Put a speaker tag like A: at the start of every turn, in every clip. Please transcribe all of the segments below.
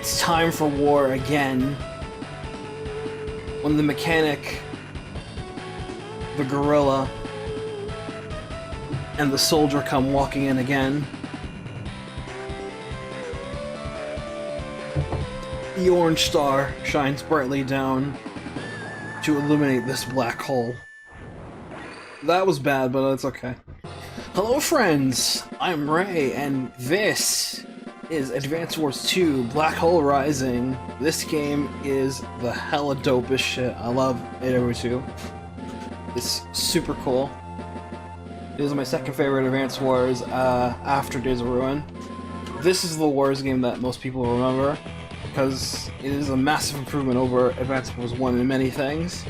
A: It's time for war again. When the mechanic, the gorilla, and the soldier come walking in again. The orange star shines brightly down to illuminate this black hole. That was bad, but it's okay. Hello friends, I'm Ray, and this is Advance Wars 2 Black Hole Rising. This game is the hella dopest shit. I love it. It's super cool. It is my second favorite Advance Wars after Days of Ruin. This is the Wars game that most people remember, because it is a massive improvement over Advance Wars 1 in many things.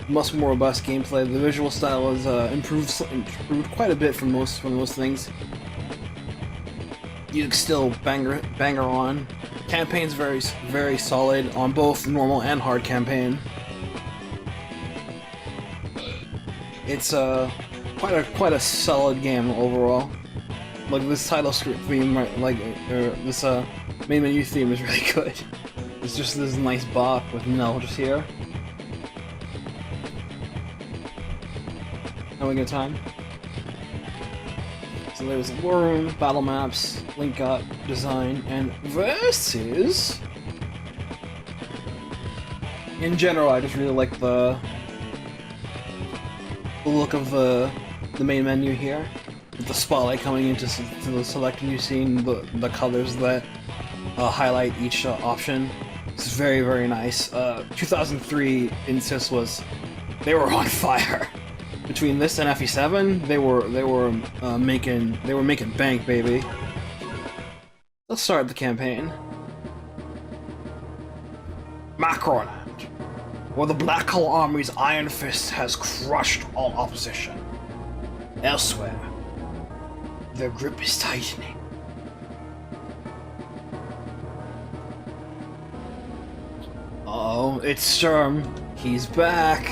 A: Much more robust gameplay. The visual style is improved quite a bit from most things. You can still banger on. Campaign's very solid on both normal and hard campaign. It's quite a solid game overall. Like this title script theme, this main menu theme is really good. It's just this nice bop with Mel just here. Having a good time. So there's war room, battle maps, link up, design, and versus. In general, I just really like the look of the main menu here, with the spotlight coming into the select new scene, the colors that highlight each option. It's very nice. 2003 Insys they were on fire. Between this and FE7, they were making bank, baby. Let's start the campaign. Macromanagement, where the Black Hole Army's iron fist has crushed all opposition. Elsewhere, their grip is tightening. Uh-oh, it's Sturm. He's back.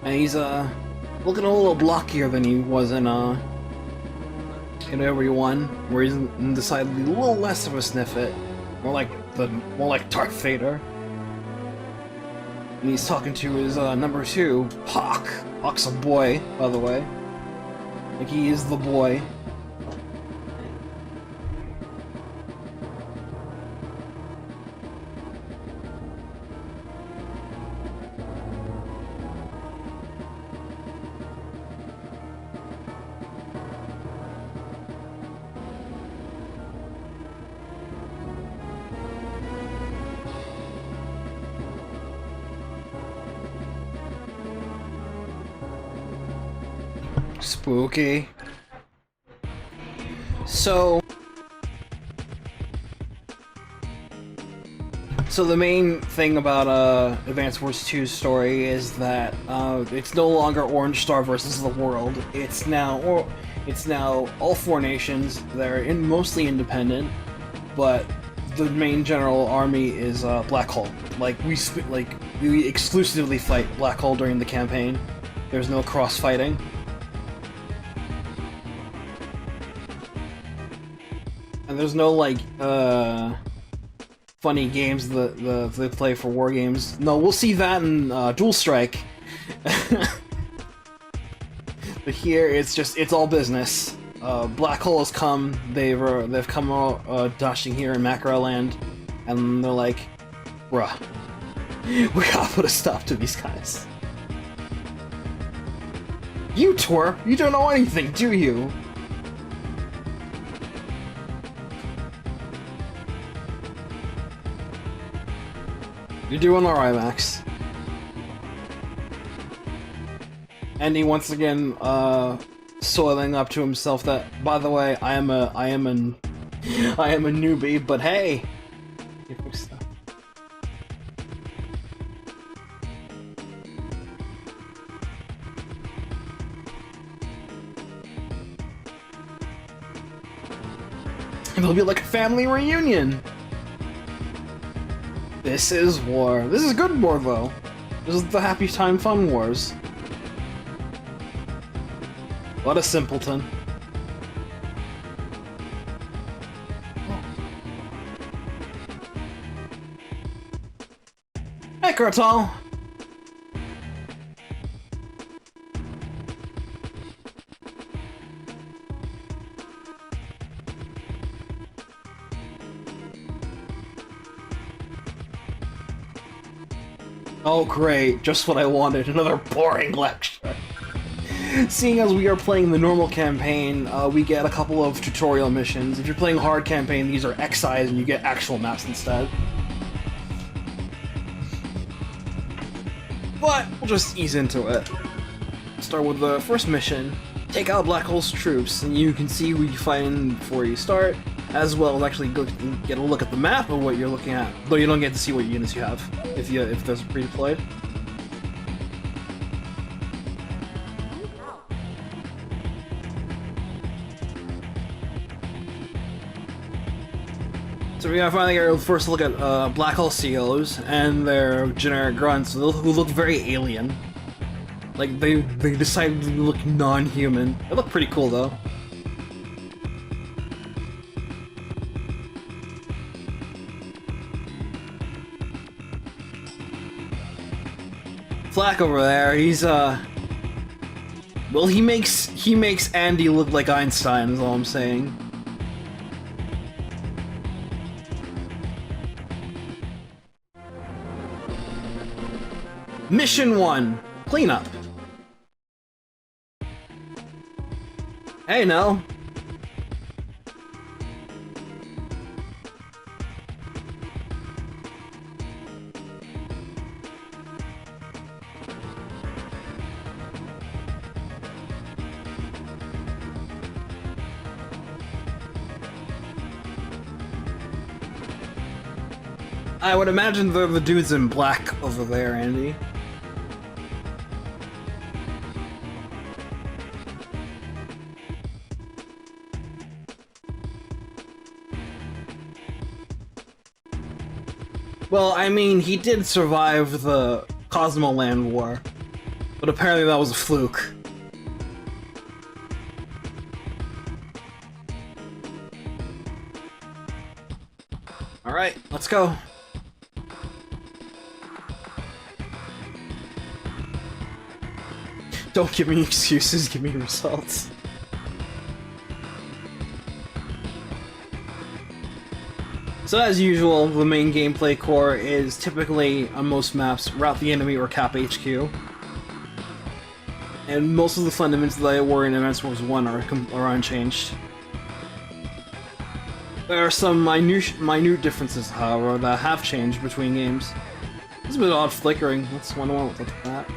A: And he's looking a little blockier than he was in Everyone, where he's decidedly a little less of a Snifit, more like Dark Vader. And he's talking to his number 2, Hawke. Hawke's a boy, by the way. Like, he is the boy. Spooky. So the main thing about Advance Wars 2's story is that it's no longer Orange Star versus the world. It's now all 4 nations. They're mostly independent, but the main general army is Black Hole. We exclusively fight Black Hole during the campaign. There's no cross fighting. And there's no, funny games that they play for war games. No, we'll see that in Dual Strike. But here, it's all business. Black Hole has come, they've come all dashing here in Macroland, and they're like, bruh, we gotta put a stop to these guys. You twerp, you don't know anything, do you? You're doing alright, Max. And he once again, soiling up to himself that, by the way, I am a newbie, but hey! It'll be like a family reunion! This is war. This is good war, though. This is the happy time fun wars. What a simpleton. Microtal? Oh great, just what I wanted, another boring lecture. Seeing as we are playing the normal campaign, we get a couple of tutorial missions. If you're playing hard campaign, these are X-size and you get actual maps instead. But we'll just ease into it. Start with the first mission. Take out Black Hole's troops, and you can see who you find before you start, as well as actually get a look at the map of what you're looking at, though you don't get to see what units you have if those are pre-deployed. So we finally get a first look at Black Hole COs and their generic grunts, who look very alien. Like, they decided to look non-human. They look pretty cool, though. Flak over there, he's, well, he makes Andy look like Einstein, is all I'm saying. Mission 1. Cleanup. Hey, Nell. I would imagine they're the dudes in black over there, Andy. Well, I mean, he did survive the Cosmo Land War, but apparently that was a fluke. Alright, let's go. Don't give me excuses, give me results. So as usual, the main gameplay core is typically, on most maps, rout the enemy or cap HQ. And most of the fundamentals that were in Advance Wars 1 are unchanged. There are some minute differences, however, that have changed between games. It's a bit odd flickering, let's wonder what look at that.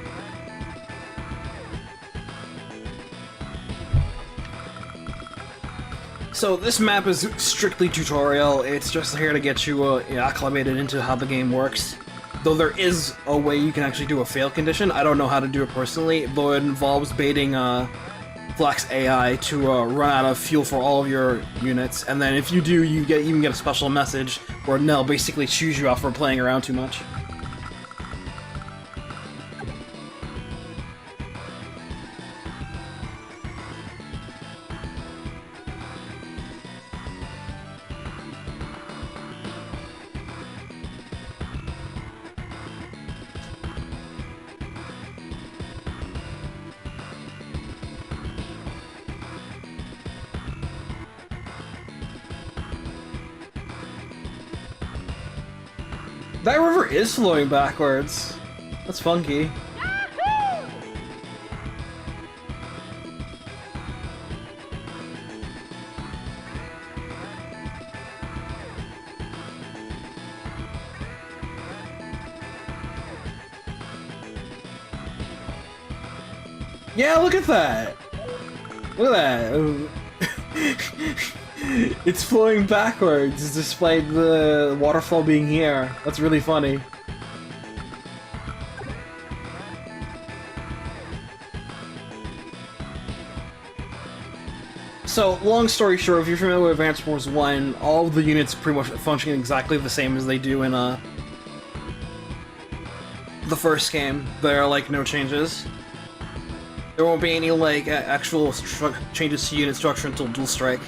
A: So this map is strictly tutorial, it's just here to get you acclimated into how the game works. Though there is a way you can actually do a fail condition, I don't know how to do it personally, though it involves baiting Flak's AI to run out of fuel for all of your units, and then if you do, you even get a special message where Nell basically chews you out for playing around too much. That river is flowing backwards. That's funky. Yahoo! Yeah, look at that! Look at that! It's flowing backwards despite the waterfall being here. That's really funny. So, long story short, if you're familiar with Advance Wars 1, all of the units pretty much function exactly the same as they do in the first game. There are, like, no changes. There won't be any, like, actual changes to unit structure until Dual Strike.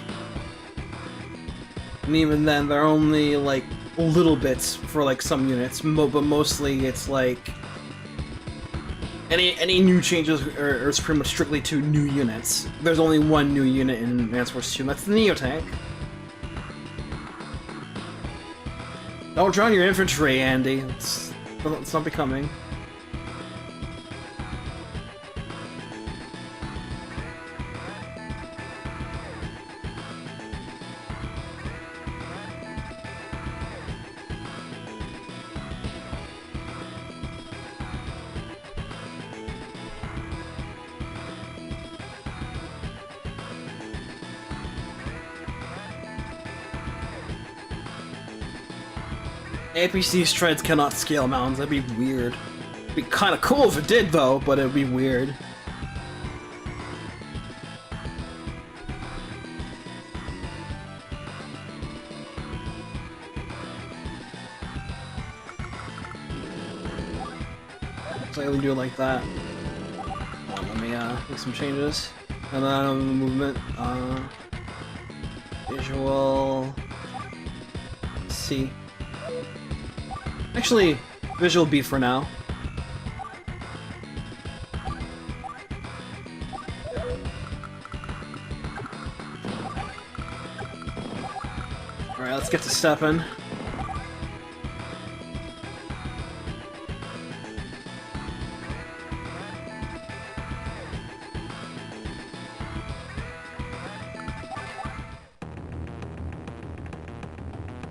A: And even then, they're only, like, little bits for like some units, but mostly it's like any new changes are pretty much strictly to new units. There's only one new unit in Advance Wars 2, and that's the Neo Tank. Don't drown your infantry, Andy. It's not becoming. APC Treads cannot scale mountains, that'd be weird. It'd be kinda cool if it did though, but it'd be weird. So I only do it like that. Let me make some changes. And then the movement, visual, C. Actually, visual B for now. Alright, let's get to stepping.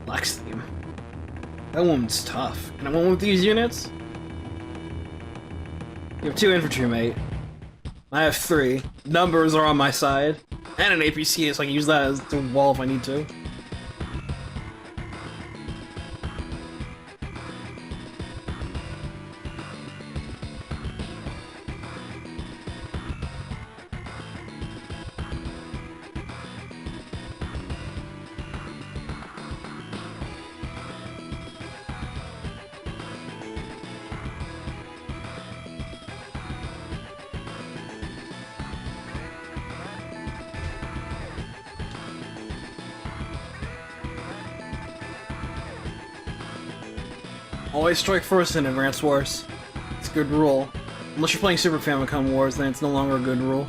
A: Black's theme. That one's tough. Can I win with these units? You have 2 infantry, mate. I have 3. Numbers are on my side. And an APC, so I can use that as the wall if I need to. Always strike first in Advance Wars. It's a good rule. Unless you're playing Super Famicom Wars, then it's no longer a good rule.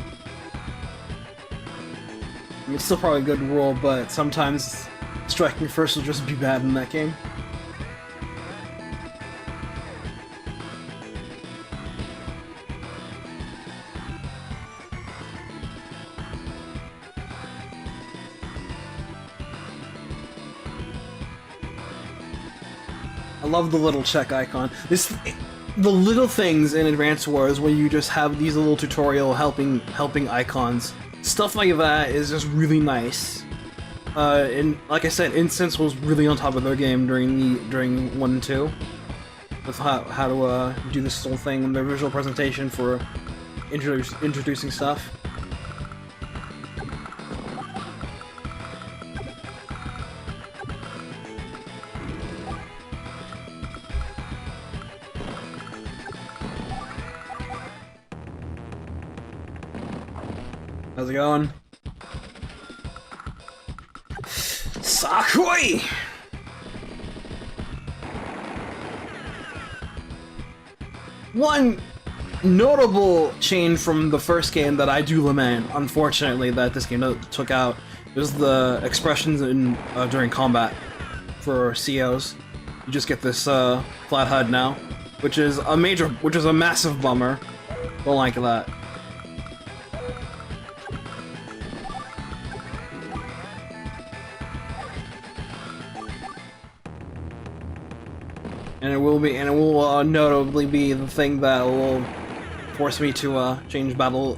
A: I mean, it's still probably a good rule, but sometimes striking first will just be bad in that game. I love the little check icon. The little things in Advance Wars where you just have these little tutorial helping icons. Stuff like that is just really nice. And like I said, Instance was really on top of their game during 1 and 2 with how to do this whole thing and their visual presentation for introducing stuff. How's it going? Sakui! One notable change from the first game that I do lament, unfortunately, that this game took out, is the expressions during combat for COs. You just get this flat HUD now, which is a massive bummer. Don't like that. And it will notably be the thing that will force me to change battle,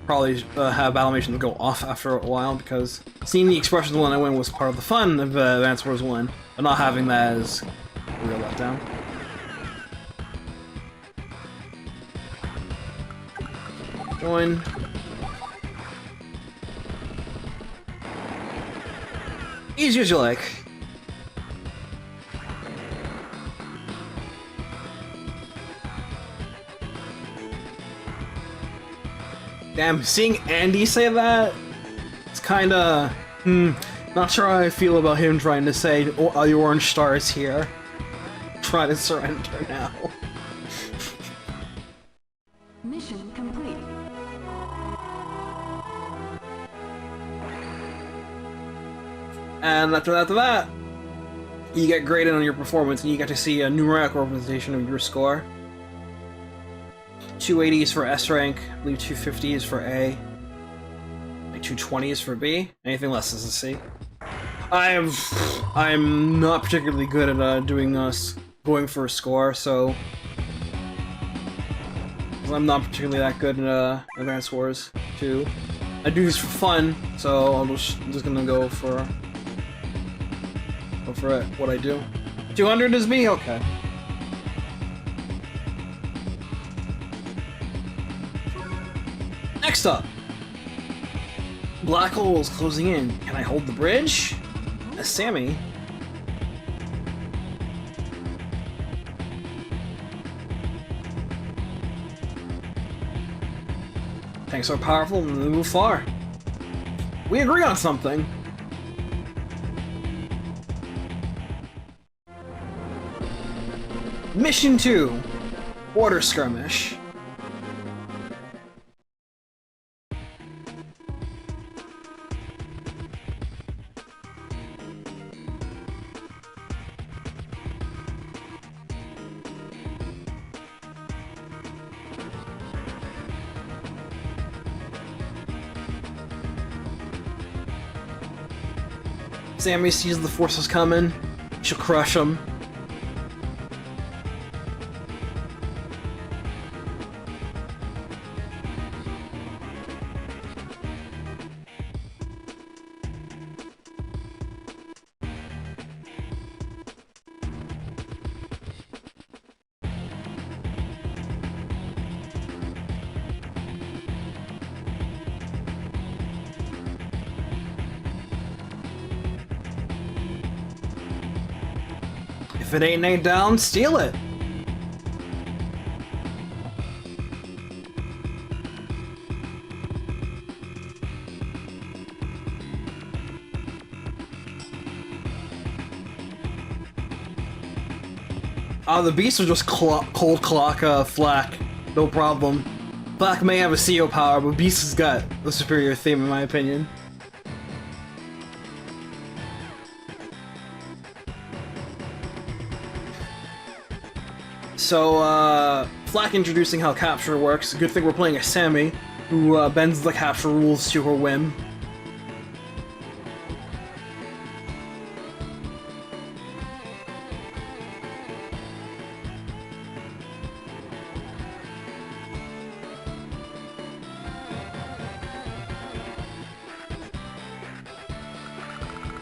A: probably have battle animations go off after a while, because seeing the expressions when I win was part of the fun of Advance Wars 1, but not having that is a real letdown. Join. Easy as you like. Damn, seeing Andy say that, it's kinda, Not sure how I feel about him trying to say, oh, the orange star is here. Try to surrender now.
B: Mission complete.
A: And after that, you get graded on your performance, and you get to see a numeric representation of your score. 280 is for S rank, I believe 250 is for A, like 220 is for B. Anything less is a C. I'm not particularly good at going for a score, so I'm not particularly that good at advanced scores too. I do this for fun, so I'm just gonna go for it, what I do. 200 is me? Okay. Next up! Black hole is closing in. Can I hold the bridge? Sammy. Tanks are powerful and they move far. We agree on something. Mission 2. Border Skirmish. Sammy sees the forces coming. She'll crush them. If it ain't down, steal it! The beast will just cold clock Flak. No problem. Flak may have a CO power, but Beast has got the superior theme in my opinion. So, Flak introducing how capture works. Good thing we're playing a Sammy, who bends the capture rules to her whim.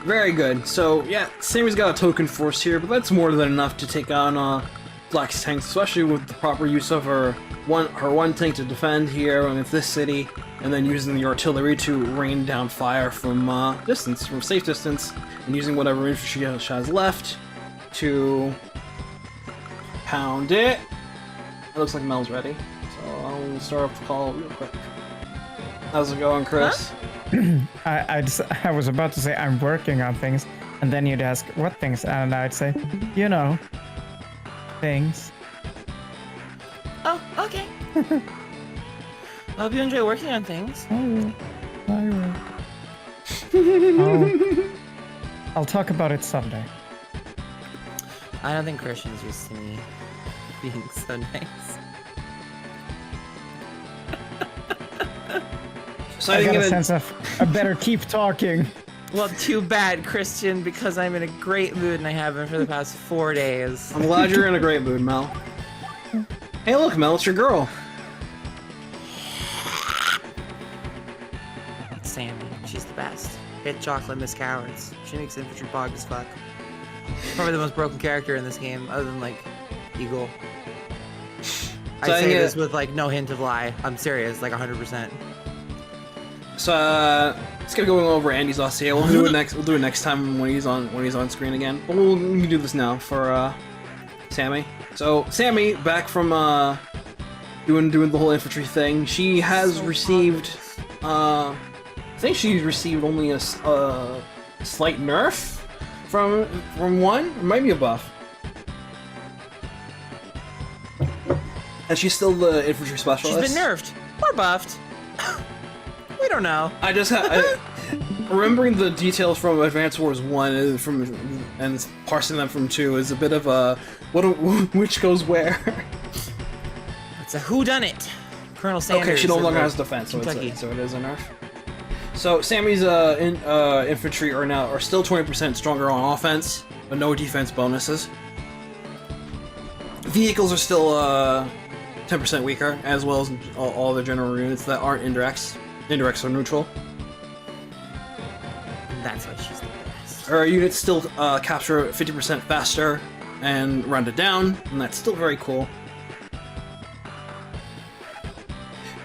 A: Very good. So, yeah, Sammy's got a token force here, but that's more than enough to take on Flak's tanks, especially with the proper use of her one tank to defend here with this city, and then using the artillery to rain down fire from safe distance, and using whatever infantry she has left to pound it. It looks like Mel's ready, so I'll start off the call real quick. How's it going, Kris?
C: Huh? I was about to say I'm working on things, and then you'd ask what things, and I'd say, you know, things.
D: Oh, okay. I hope you enjoy working on things.
C: I will. I'll talk about it someday.
D: I don't think Christian's used to me being so nice.
C: So I got a sense of I better keep talking.
D: Well, too bad, Christian, because I'm in a great mood and I have been for the past 4 days.
A: I'm glad you're in a great mood, Mel. Hey, look, Mel, it's your girl.
D: It's Sammy. She's the best. Hit chocolate, Miss Cowards. She makes infantry bog as fuck. Probably the most broken character in this game, other than, like, Eagle. I say this with, like, no hint of lie. I'm serious, like 100%.
A: So, let's get going over Andy's dossier. We'll do it next. We'll do it next time when he's on screen again. But we can do this now for Sammy. So Sammy, back from doing the whole infantry thing. She has received. I think she's received only a slight nerf from 1. It might be a buff. And she's still the infantry specialist.
D: She's been nerfed or buffed. We don't know.
A: I just remembering the details from Advance Wars 1 and parsing them from 2 is a bit of a which goes where.
D: It's a whodunit. Colonel Sanders.
A: Okay, she no
D: of
A: longer has defense, so
D: Kentucky.
A: it is a nerf. So Sammy's infantry are still 20% stronger on offense, but no defense bonuses. Vehicles are still 10% weaker, as well as all the general units that aren't indirects. Indirects are neutral.
D: That's why she's the best.
A: Our units still capture 50% faster and round it down, and that's still very cool.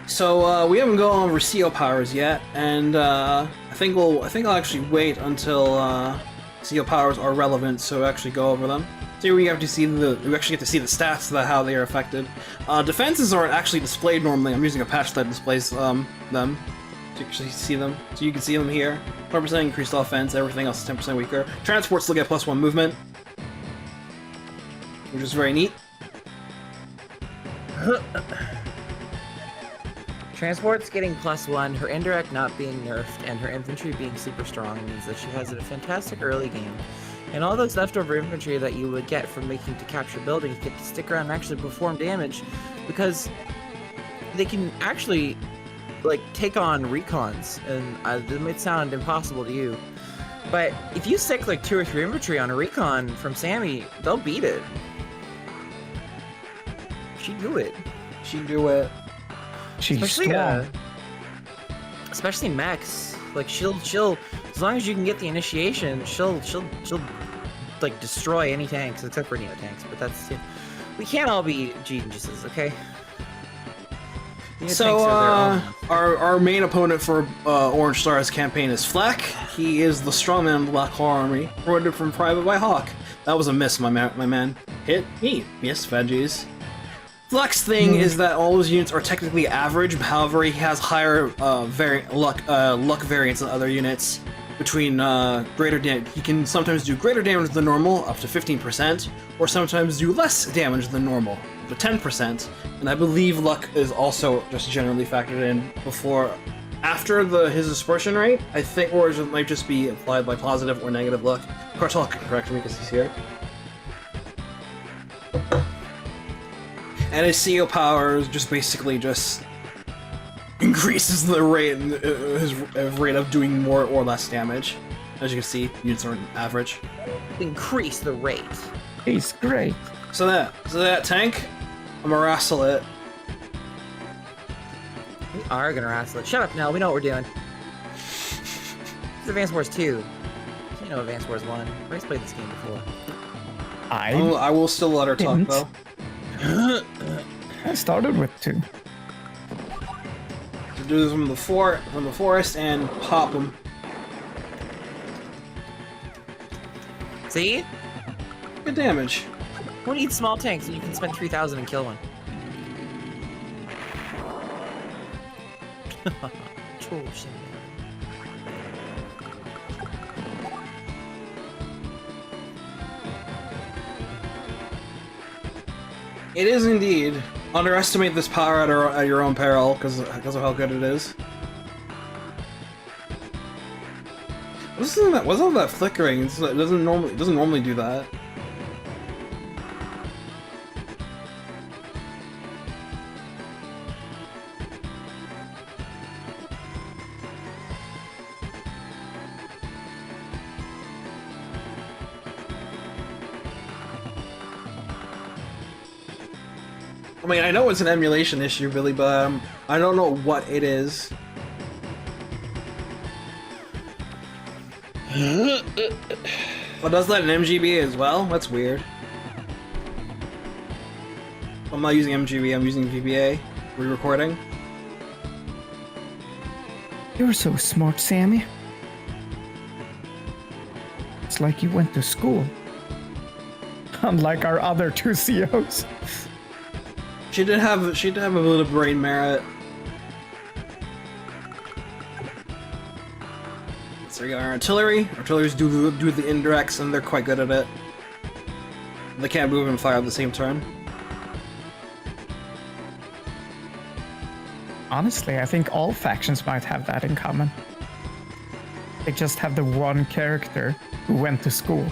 A: So we haven't gone over CO powers yet, and I think I'll actually wait until CO powers are relevant, so actually go over them. So we actually get to see the stats of how they are affected. Defenses aren't actually displayed normally. I'm using a patch that displays them to actually see them. So you can see them here. 100% increased offense. Everything else is 10% weaker. Transports still get +1 movement, which is very neat.
D: Transport's getting +1, her indirect not being nerfed, and her infantry being super strong means that she has a fantastic early game. And all those leftover infantry that you would get from making to capture buildings get to stick around and actually perform damage, because they can actually, like, take on recons, and this might sound impossible to you, but if you stick like 2 or 3 infantry on a recon from Sammy, they'll beat it. She'd do it.
A: She'd do it.
C: She's
D: Especially,
C: strong.
D: especially mechs. Like she'll as long as you can get the initiation, she'll like destroy any tanks except for Neo tanks. But that's we can't all be geniuses, okay? Neo
A: So
D: tanks are their own.
A: our main opponent for Orange Star's campaign is Fleck. He is the strongman of the Black Hole Army, promoted from Private by Hawke. That was a miss, my man. Hit me, yes, veggies. Fleck's thing is that all his units are technically average, however, he has higher luck variance than other units. Between greater damage, he can sometimes do greater damage than normal, up to 15%, or sometimes do less damage than normal, up to 10%. And I believe luck is also just generally factored in after his dispersion rate, I think, or it might just be applied by positive or negative luck. Cartel can correct me because he's here. And his CO powers just basically increases the rate, his rate of doing more or less damage. As you can see, units are average.
D: Increase the rate.
C: He's great.
A: So that tank, I'm gonna wrestle it.
D: We are gonna wrestle it. Shut up, Nell. We know what we're doing. It's Advance Wars 2. You know Advance Wars 1. Ray's played this game before.
C: I
A: will still let her talk
C: didn't.
A: though.
C: I started with 2.
A: To do this from the forest and pop them.
D: See?
A: Good damage.
D: Who needs small tanks when you can spend 3,000 and kill one? Troll shit.
A: It is indeed. Underestimate this power at your own peril, because of how good it is. Wasn't that flickering? It doesn't normally do that. I mean, I know it's an emulation issue, really, but I don't know what it is. Well, does that in MGB as well? That's weird. I'm not using MGB, I'm using VBA. Re-recording.
C: You're so smart, Sammy. It's like you went to school. Unlike our other 2 COs.
A: She did have a bit of brain merit. So we got our artillery. Artilleries do the indirects, and they're quite good at it. They can't move and fire at the same turn.
C: Honestly, I think all factions might have that in common. They just have the one character who went to school.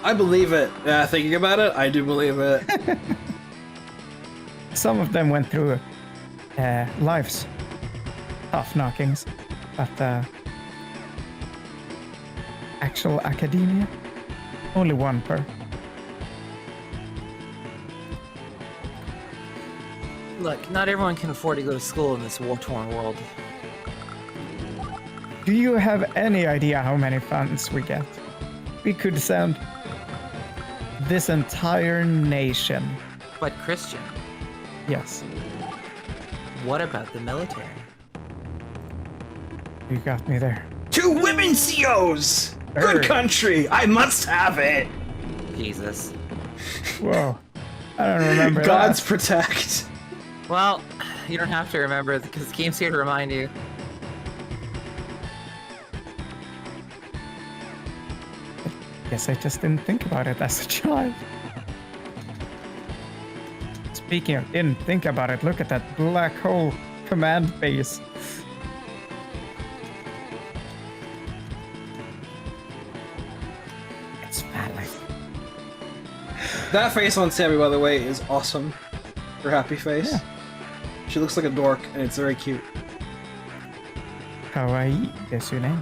A: I believe it. Thinking about it, I do believe it.
C: Some of them went through lives, tough knockings, but actual academia, only one per.
D: Look, not everyone can afford to go to school in this war-torn world.
C: Do you have any idea how many funds we get? We could send this entire nation.
D: But Christian,
C: Yes,
D: what about the military?
C: you got me there.
A: 2 women COs! Good
C: Err.
A: country! I must have it!
D: Jesus.
C: Whoa, I don't remember
A: Gods
C: that.
A: protect.
D: Well, you don't have to remember because the game's here to remind you.
C: Guess I just didn't think about it as a child. Speaking of didn't think about it, look at that black hole command base. It's valid.
A: That face on Sammy, by the way, is awesome. Her happy face.
C: Yeah.
A: She looks like a dork, and it's very cute.
C: Kawaii, desu ne.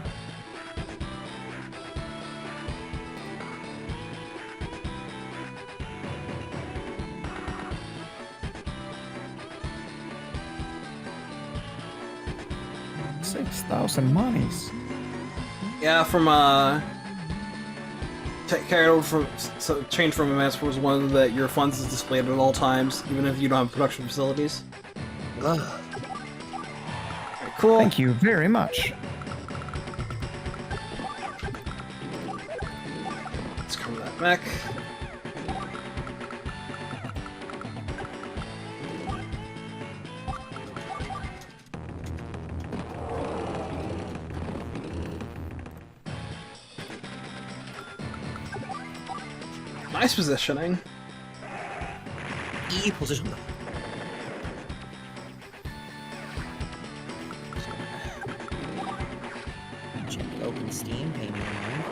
C: $6,000 monies.
A: Yeah, from carried over from change from MS was one that your funds is displayed at all times, even if you don't have production facilities.
D: Ugh.
A: Very cool.
C: Thank you very much.
A: Let's cover that back. Nice positioning.
D: E position. Check open Steam, pay me online.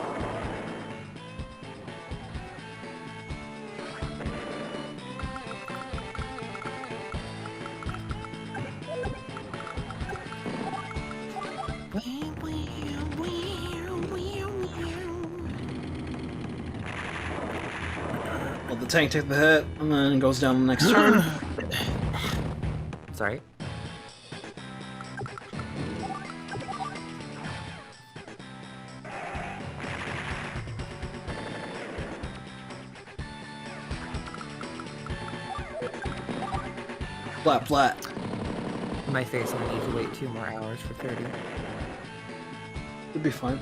A: Let the tank take the hit, and then it goes down the next turn.
D: Sorry.
A: Flat, flat.
D: My face, I'm gonna need to wait 2 more hours for 30.
A: You'll be fine.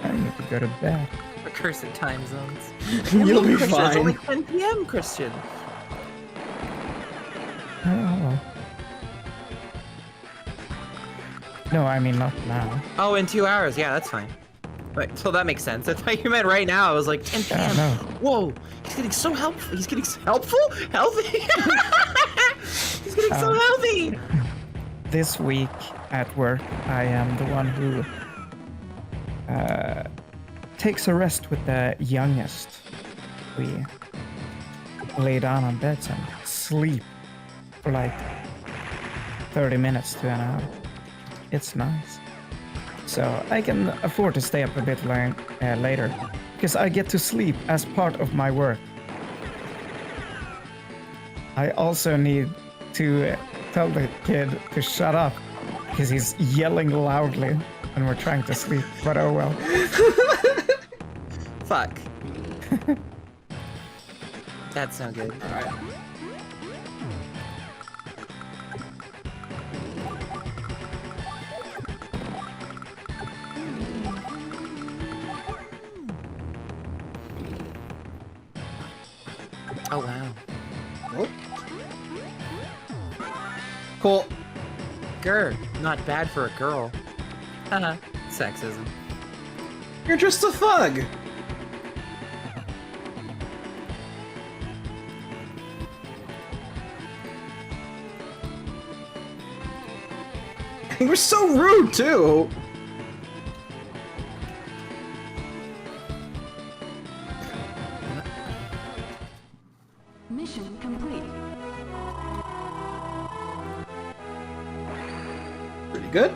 C: I need to go to bed.
D: Accursed time zones.
A: You'll be
D: Christian, It's only
A: fine.
D: 10 PM, Christian.
C: Oh. No, I mean not now.
D: Oh, in 2 hours. Yeah, that's fine. Wait, so that makes sense. I thought you meant right now. I was like, 10 PM.
C: no.
D: Whoa, he's getting so helpful. He's getting so helpful? Healthy? He's getting so healthy.
C: This week at work, I am the one who takes a rest with the youngest. We lay down on beds and sleep for like 30 minutes to an hour. It's nice. So I can afford to stay up a bit later because I get to sleep as part of my work. I also need to tell the kid to shut up because he's yelling loudly when we're trying to sleep, but oh well.
D: Fuck. That's no good.
A: Alright.
D: Oh, wow.
A: Nope. Cool.
D: Grr, not bad for a girl. Haha, sexism.
A: You're just a thug! You were so rude, too!
B: Mission complete.
A: Pretty good.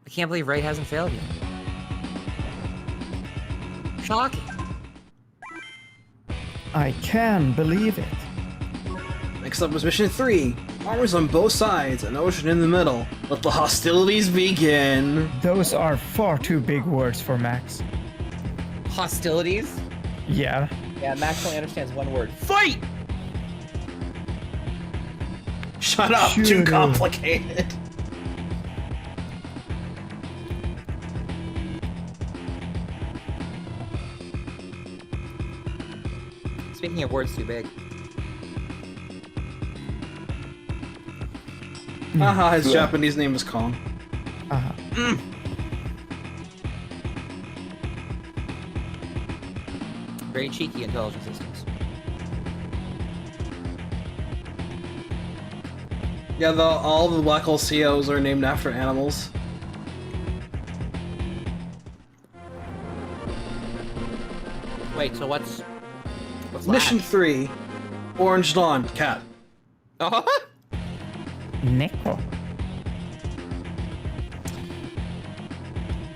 D: I can't believe Ray hasn't failed yet. Shocking.
C: I can believe it.
A: Next up was Mission 3. Armors on both sides, an ocean in the middle. Let the hostilities begin.
C: Those are far too big words for Max.
D: Hostilities?
C: Yeah.
E: Yeah, Max only understands one word.
D: Fight!
A: Shut up, too
C: Shoot.
A: complicated.
D: Speaking of words too big.
A: Haha, his Japanese name is Kong.
C: Uh-huh.
D: Very cheeky intelligence systems.
A: Yeah, all the Black Hole COs are named after animals.
D: Wait, so what's
A: Mission
D: last?
A: 3. Orange Dawn, cat.
D: Oh,
C: Neko.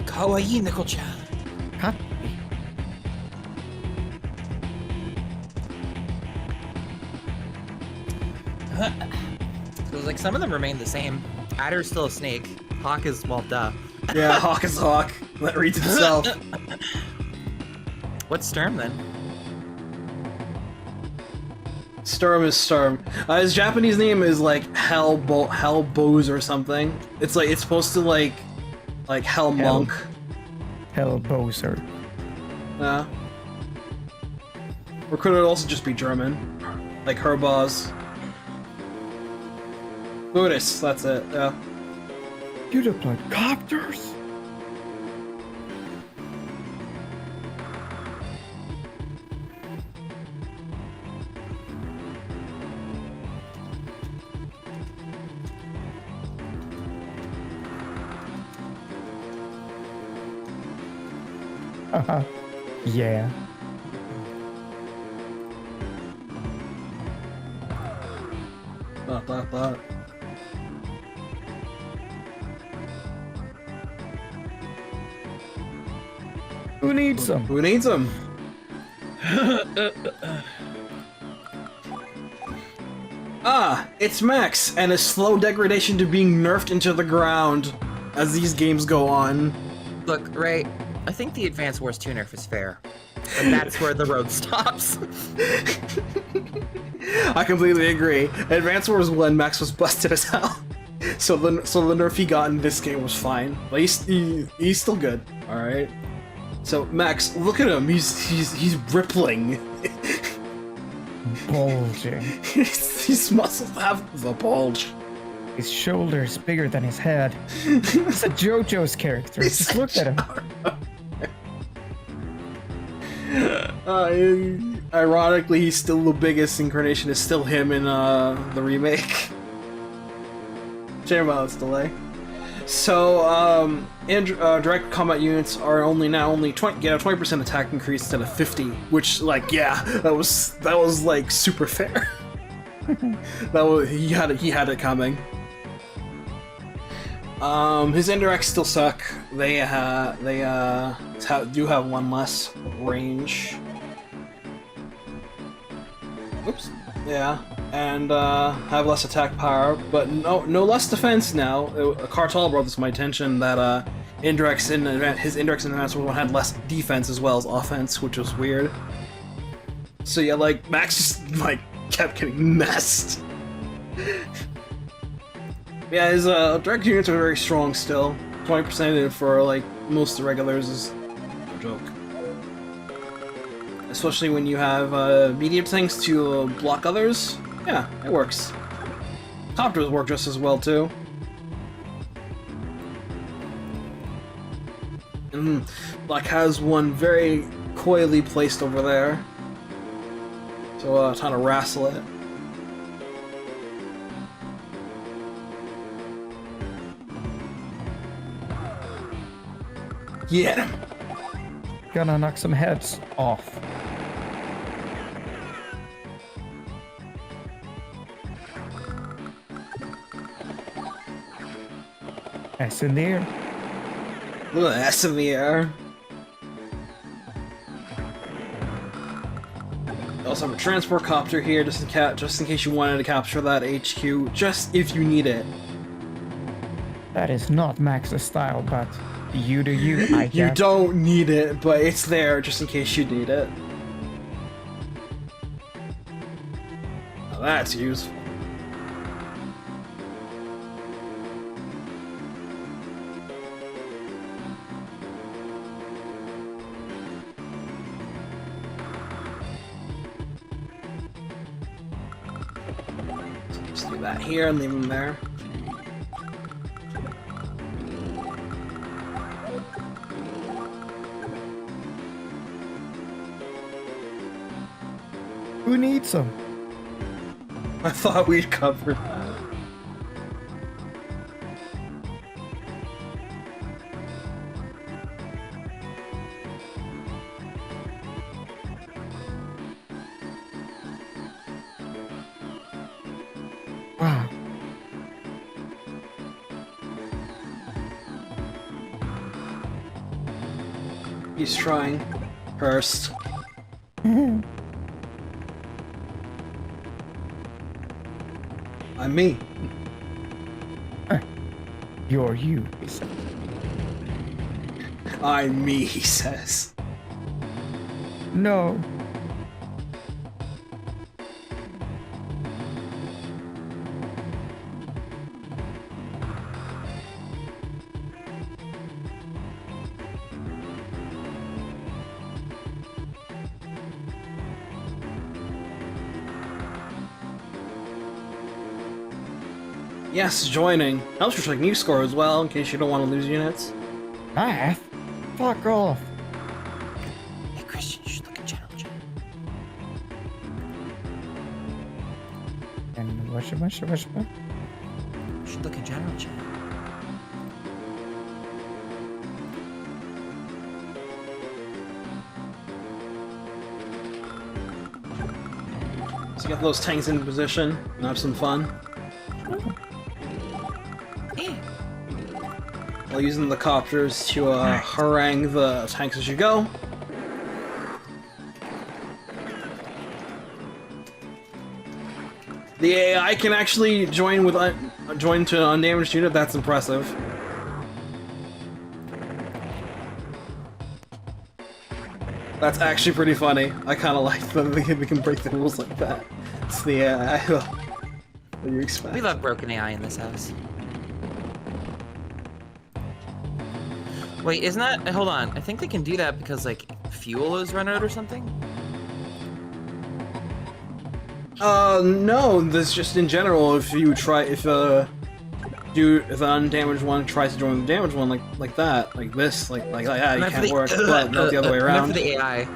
D: kawaii Nickel-chan.
C: Cut.
D: So like some of them remain the same. Adder's still a snake. Hawke is, well, duh.
A: Yeah, Hawke is Hawke. That reads itself.
D: What's Sturm then?
A: Sturm is Sturm. His Japanese name is like Hellbose or something. It's like, it's supposed to like Hell Monk.
C: Hellbozer.
A: Yeah. Or could it also just be German? Like Herbaz. Buddhist, that's it, yeah.
C: You deployed copters? Uh-huh. Yeah.
A: That.
C: Who needs them?
A: Who needs them? Ah, it's Max, and his slow degradation to being nerfed into the ground as these games go on.
D: Look, Ray, I think the Advance Wars 2 nerf is fair. But that's where the road stops.
A: I completely agree. Advance Wars 1, Max was busted as hell. So the nerf he got in this game was fine. But he's still good, alright? So Max, look at him, he's rippling.
C: Bulging.
A: His muscles have the bulge.
C: His shoulder's bigger than his head. It's a JoJo's character. Just look at him.
A: Ironically, he's still the biggest incarnation. Is still him in the remake. Shame about this delay. So, direct combat units are only 20 get a 20% attack increase instead of 50, which, like, yeah, that was like super fair. He had it coming. His indirects still suck. They do have one less range. Oops. Yeah, and have less attack power, but no less defense now. Cartel brought this to my attention that his indirects in Advance Wars 1 had less defense as well as offense, which was weird. So yeah, like Max just like kept getting messed. Yeah, his direct units are very strong still. 20% for like most of the regulars is joke. Especially when you have medium tanks to block others. Yeah, it works. Copters work just as well too. And Black has one very coyly placed over there. So trying to wrestle it. Get him!
C: Gonna knock some heads off. S in the air.
A: Look at that S in the air. You also have a transport copter here, just in case you wanted to capture that HQ, just if you need it.
C: That is not Max's style, but you do you, I guess.
A: You don't need it, but it's there just in case you need it. Now that's useful. Just do that here and leave them there.
C: Who needs them?
A: I thought we'd covered that.
C: Wow.
A: He's trying. Hurst. I'm me.
C: You're you, he said.
A: I'm me, he says.
C: No.
A: Yes, joining. Helps you check new score as well, in case you don't want to lose units.
C: Math? Fuck off.
D: Hey, Christian, you should look at channel chat.
C: And what?
D: You should look at general chat.
A: So get those tanks in position and have some fun. While using the copters to harangue the tanks as you go. The AI can actually join join to an undamaged unit. That's impressive. That's actually pretty funny. I kind of like that they can break the rules like that. It's the AI. What do you expect?
D: We love broken AI in this house. Wait, isn't that... Hold on. I think they can do that because, like, fuel is run out or something?
A: No. This just in general. If you try... If the undamaged one tries to join the damaged one like that, like this, like that, it can't work, but not the other way around.
D: For the AI.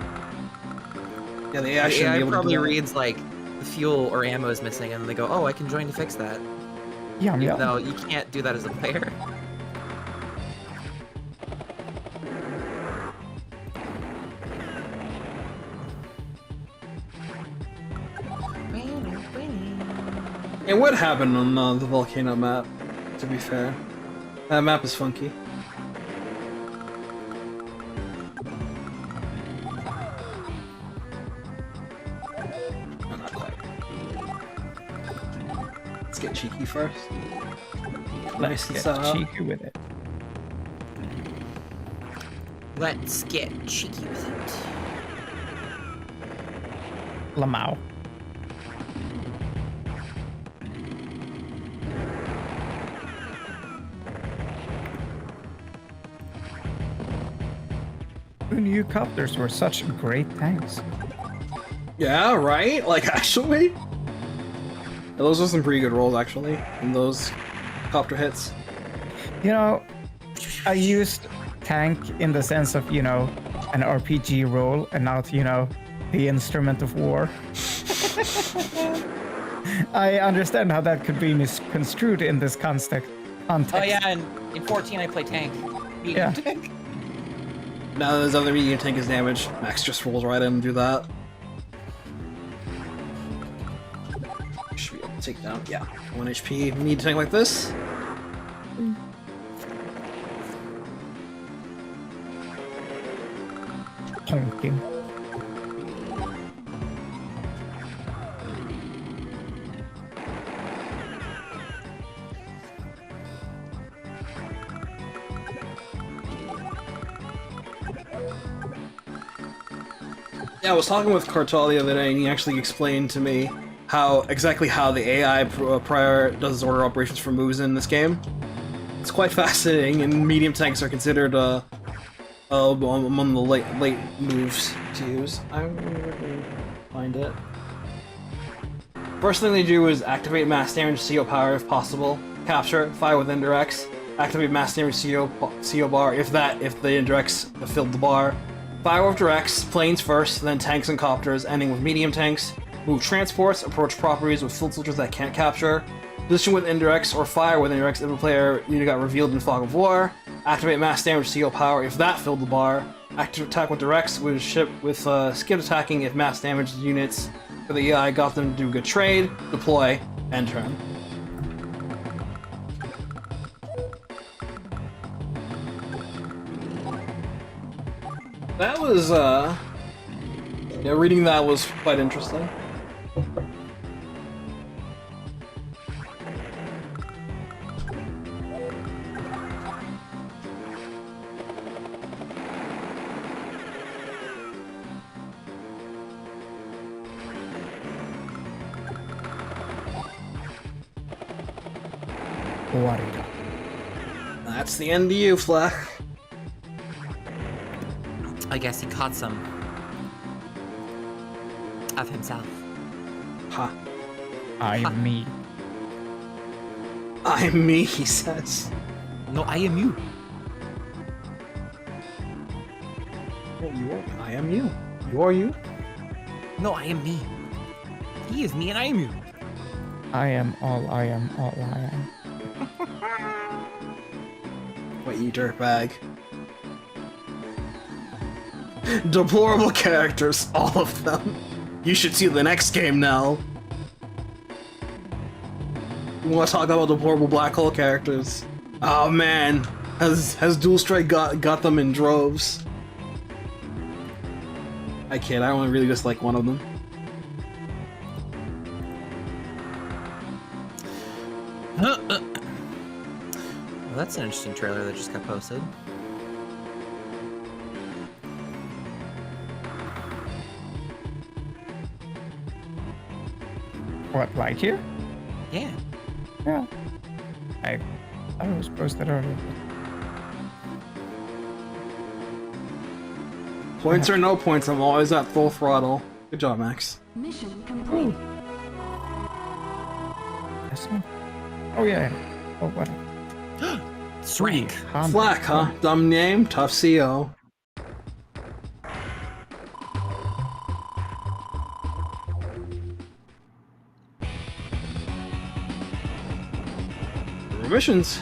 A: Yeah, the AI shouldn't be able to
D: probably
A: do that.
D: reads, like, the fuel or ammo is missing, and then they go, oh, I can join to fix that.
C: Yum, yum.
D: No, you can't do that as a player.
A: It would happen on the volcano map, to be fair. That map is funky. Oh, not quite. Let's get cheeky first.
C: Let's
A: and
C: get
A: set up.
C: cheeky with it.
D: Let's get cheeky with it.
C: Lamau. Who knew copters were such great tanks?
A: Yeah, right? Like, actually? Those are some pretty good rolls, actually, in those copter hits.
C: You know, I used tank in the sense of, you know, an RPG role and not, you know, the instrument of war. I understand how that could be misconstrued in this context.
E: Oh yeah, and in 14 I play tank. Medium
C: Yeah.
E: tank.
A: Now there's other medium tank is damaged. Max just rolls right in and do that. Should be able to take down, yeah, 1 HP. Need a tank like this.
C: Honking.
A: Yeah, I was talking with Cartel the other day, and he actually explained to me exactly how the AI prior does order operations for moves in this game. It's quite fascinating, and medium tanks are considered among the late moves to use. I'm gonna find it. First thing they do is activate mass damage CO power if possible. Capture, fire with indirects. Activate mass damage CO bar if the indirects have filled the bar. Fire with directs, planes first, then tanks and copters, ending with medium tanks. Move transports, approach properties with field soldiers that can't capture. Position with indirects or fire with indirects if a player unit got revealed in Fog of War. Activate mass damage CO power if that filled the bar. Attack with directs with ship with skip attacking if mass damage units for the AI got them to do good trade. Deploy, end turn. That was yeah, reading that was quite interesting.
C: Warrior.
A: That's the end of you, Flack.
D: I guess he caught some of himself.
A: Ha.
C: I'm me.
A: I'm me, he says.
D: No, I am you.
A: Well, you are. I am you. You are you.
D: No, I am me. He is me and I am you.
C: I am all I am, all I am.
A: Wait, you dirtbag. Deplorable characters, all of them. You should see the next game now. You want to talk about deplorable black hole characters? Oh man, has Dual Strike got them in droves? I kid. I only really dislike one of them.
D: Well, that's an interesting trailer that just got posted.
C: What, like here?
D: Yeah.
C: Yeah. I thought it was posted earlier.
A: Points or no points, I'm always at full throttle. Good job, Max.
B: Mission complete.
C: Yes, no? Oh yeah. Oh what?
D: Srank.
A: Flack, huh? Dumb name, tough CO. Missions.